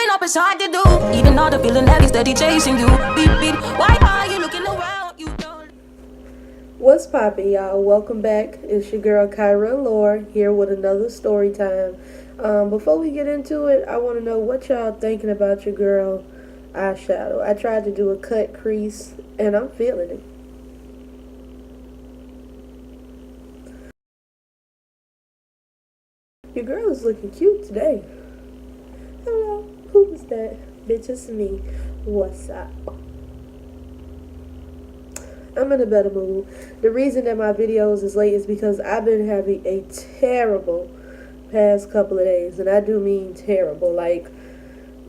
Giving up is hard to do. Even though the feeling that is steady chasing you. Beep, beep. Why are you looking around? You don't. What's poppin', y'all? Welcome back. It's your girl Kyra Allure here with another story time. Before we get into it, I want to know what y'all thinking about your girl eyeshadow. I tried to do a cut crease and I'm feeling it. Your girl is looking cute today. Hello, who was that? Bitch, it's me. What's up? I'm in a better mood. The reason that my videos is late is because I've been having a terrible past couple of days, and I do mean terrible. Like,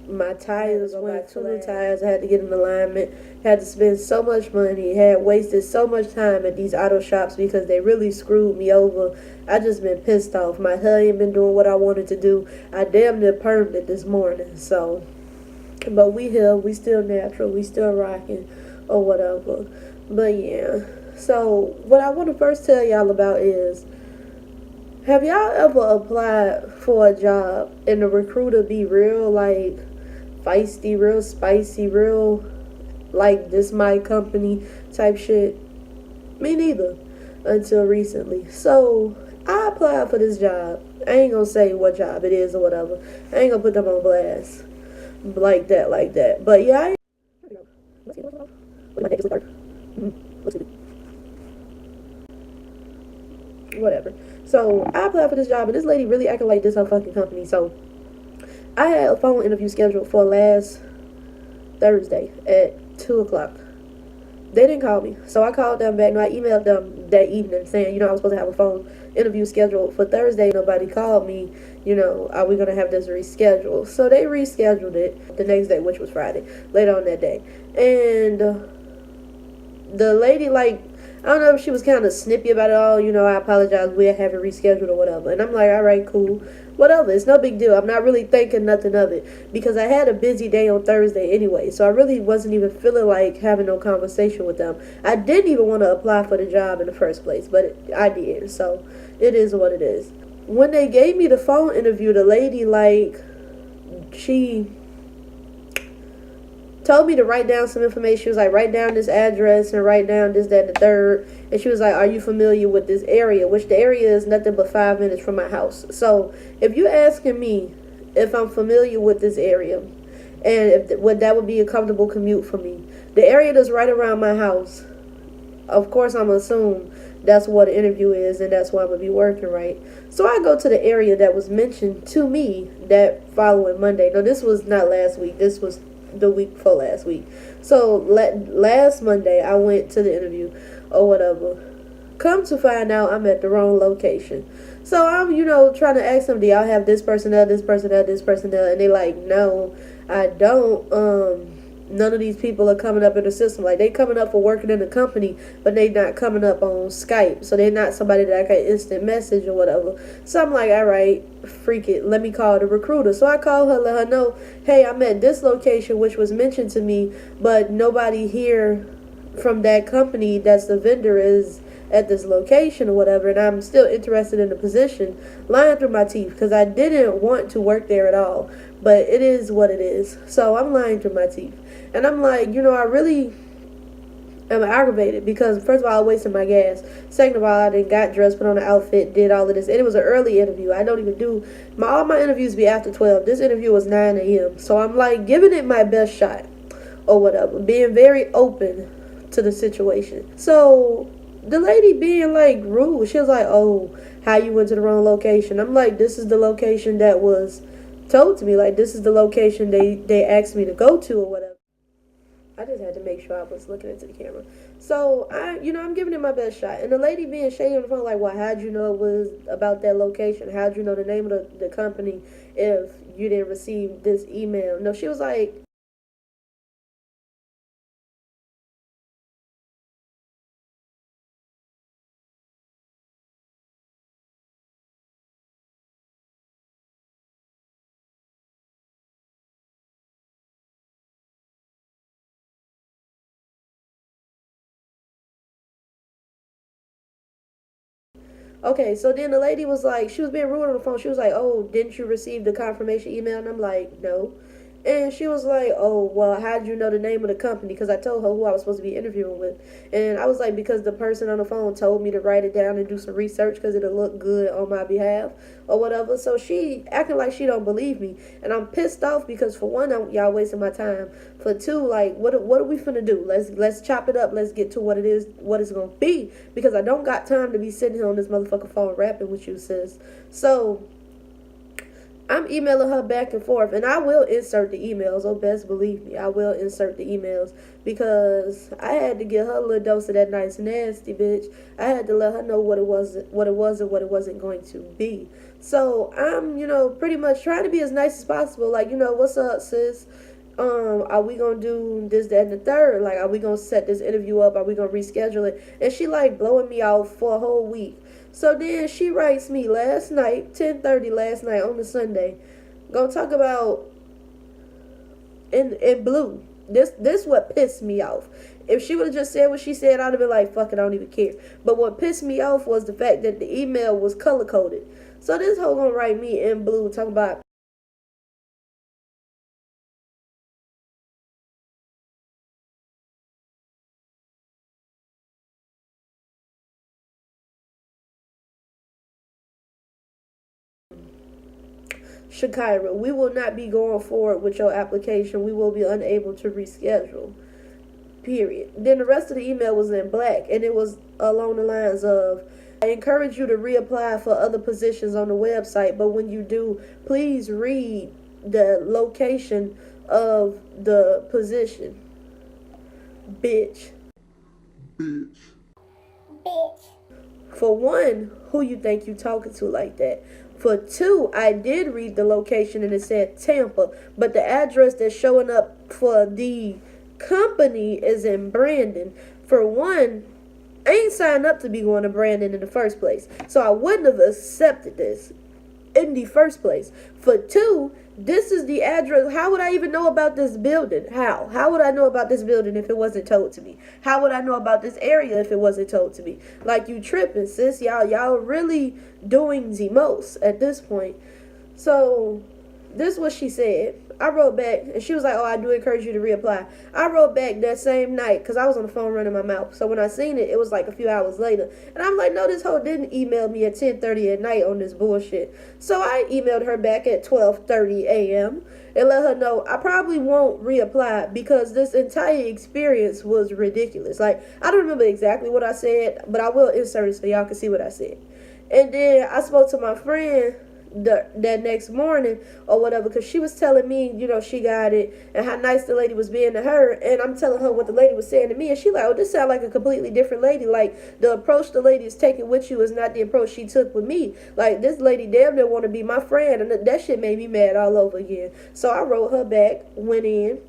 my tires went, 2 new tires, I had to get in alignment, had to spend so much money, had wasted so much time at these auto shops because they really screwed me over. I just been pissed off. My hair ain't been doing what I wanted to do. I damn near permed it this morning, so, but we here, we still natural, we still rocking, or whatever. But yeah, so what I want to first tell y'all about is, have y'all ever applied for a job and the recruiter be real, like, feisty, real spicy, real, like, this my company type shit? Me neither, until recently. So, I applied for this job. I ain't gonna say what job it is or whatever. I ain't gonna put them on blast like that. But yeah, whatever. So I applied for this job, and this lady really acting like this her fucking company. So I had a phone interview scheduled for last Thursday at 2 o'clock. They didn't call me, so I called them back. No, I emailed them that evening saying, I was supposed to have a phone interview scheduled for Thursday. Nobody called me. Are we going to have this rescheduled? So they rescheduled it the next day, which was Friday, later on that day. And the lady, like, I don't know if she was kind of snippy about it all. I apologize, we'll have it rescheduled or whatever. And I'm like, all right, cool. Whatever, it's no big deal. I'm not really thinking nothing of it because I had a busy day on Thursday anyway. So I really wasn't even feeling like having no conversation with them. I didn't even want to apply for the job in the first place, but I did. So it is what it is. When they gave me the phone interview, the lady, like, she told me to write down some information. She was like, write down this address and write down this, that, and the third. And she was like, are you familiar with this area? Which the area is nothing but 5 minutes from my house. So if you're asking me if I'm familiar with this area and if that would be a comfortable commute for me, the area that's right around my house, of course I'm going to assume that's what the interview is and that's where I'm going to be working, right? So I go to the area that was mentioned to me that following Monday. No, this was not last week. This was the week before last week. So last Monday I went to the interview or whatever. Come to find out I'm at the wrong location. So I'm trying to ask them, do y'all have this person there, this person there, this person there? And they like, no, I don't. None of these people are coming up in the system. Like, they coming up for working in the company, but they not coming up on Skype. So they're not somebody that I can instant message or whatever. So I'm like, all right, freak it. Let me call the recruiter. So I call her, let her know, hey, I'm at this location, which was mentioned to me, but nobody here from that company that's the vendor is at this location or whatever, and I'm still interested in the position. Lying through my teeth because I didn't want to work there at all, but it is what it is. So I'm lying through my teeth, and I'm like, I really am aggravated because first of all, I wasted my gas. Second of all, I didn't got dressed, put on an outfit, did all of this, and it was an early interview. I don't even do all my interviews be after 12. This interview was 9 a.m. So I'm like giving it my best shot or whatever, being very open to the situation. So the lady being like rude, she was like, oh, how you went to the wrong location? I'm like, this is the location that was told to me. Like, this is the location they asked me to go to or whatever. I just had to make sure I was looking into the camera. So I'm giving it my best shot. And the lady being shady on the phone, like, well, how'd you know it was about that location? How'd you know the name of the company if you didn't receive this email? No, she was like, okay, so then the lady was like, she was being rude on the phone. She was like, oh, didn't you receive the confirmation email? And I'm like, no. And she was like, oh, well, how did you know the name of the company? Because I told her who I was supposed to be interviewing with. And I was like, because the person on the phone told me to write it down and do some research because it'll look good on my behalf or whatever. So she acting like she don't believe me. And I'm pissed off because, for one, y'all wasting my time. For two, like, what are we finna do? Let's chop it up. Let's get to what it's going to be. Because I don't got time to be sitting here on this motherfucking phone rapping with you, sis. So I'm emailing her back and forth, and I will insert the emails. Oh, best believe me, I will insert the emails because I had to get her a little dose of that nice nasty, bitch. I had to let her know what it was and what it wasn't going to be. So I'm, pretty much trying to be as nice as possible. Like, what's up, sis? Are we gonna do this, that, and the third? Like, are we gonna set this interview up? Are we gonna reschedule it? And she like blowing me off for a whole week. So then she writes me last night, 10:30 last night on the Sunday, gonna talk about in blue. This what pissed me off. If she would have just said what she said, I'd have been like, fuck it, I don't even care. But what pissed me off was the fact that the email was color coded. So this hoe gonna write me in blue talking about Shakyra, we will not be going forward with your application. We will be unable to reschedule. Period. Then the rest of the email was in black, and it was along the lines of, I encourage you to reapply for other positions on the website, but when you do, please read the location of the position. Bitch. Bitch. Bitch. For one, who you think you talking to like that? For two, I did read the location and it said Tampa, but the address that's showing up for the company is in Brandon. For one, I ain't signed up to be going to Brandon in the first place, so I wouldn't have accepted this in the first place. For two, this is the address. How would I even know about this building? How would I know about this building if it wasn't told to me? How would I know about this area if it wasn't told to me? Like, you tripping, sis. Y'all really doing the most at this point. So this is what she said. I wrote back, and she was like, oh, I do encourage you to reapply. I wrote back that same night, because I was on the phone running my mouth. So when I seen it, it was like a few hours later. And I'm like, no, this hoe didn't email me at 10:30 at night on this bullshit. So I emailed her back at 12:30 a.m. and let her know I probably won't reapply because this entire experience was ridiculous. Like, I don't remember exactly what I said, but I will insert it so y'all can see what I said. And then I spoke to my friend that next morning or whatever, because she was telling me, she got it and how nice the lady was being to her, and I'm telling her what the lady was saying to me, and she like, oh, this sounds like a completely different lady. Like, the approach the lady is taking with you is not the approach she took with me. Like, this lady damn near want to be my friend, and that shit made me mad all over again. So I wrote her back, went in.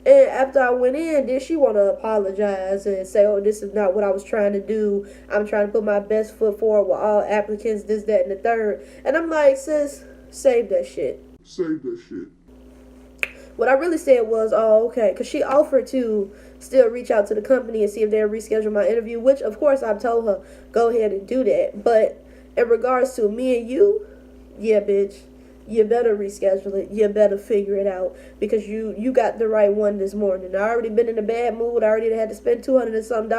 And after I went in, then she want to apologize and say, oh, this is not what I was trying to do. I'm trying to put my best foot forward with all applicants, this, that, and the third. And I'm like, sis, save that shit. Save that shit. What I really said was, oh, okay. Because she offered to still reach out to the company and see if they'll reschedule my interview, which, of course, I've told her, go ahead and do that. But in regards to me and you, yeah, bitch. You better reschedule it. You better figure it out because you got the right one this morning. I already been in a bad mood. I already had to spend $200 and some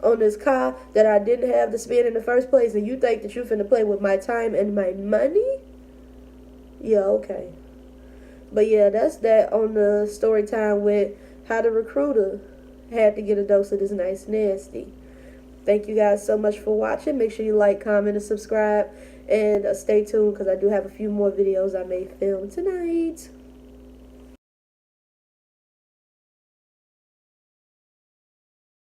on this car that I didn't have to spend in the first place. And you think that you finna play with my time and my money? Yeah, okay. But yeah, that's that on the story time with how the recruiter had to get a dose of this nice nasty. Thank you guys so much for watching. Make sure you like, comment, and subscribe. And stay tuned because I do have a few more videos I may film tonight.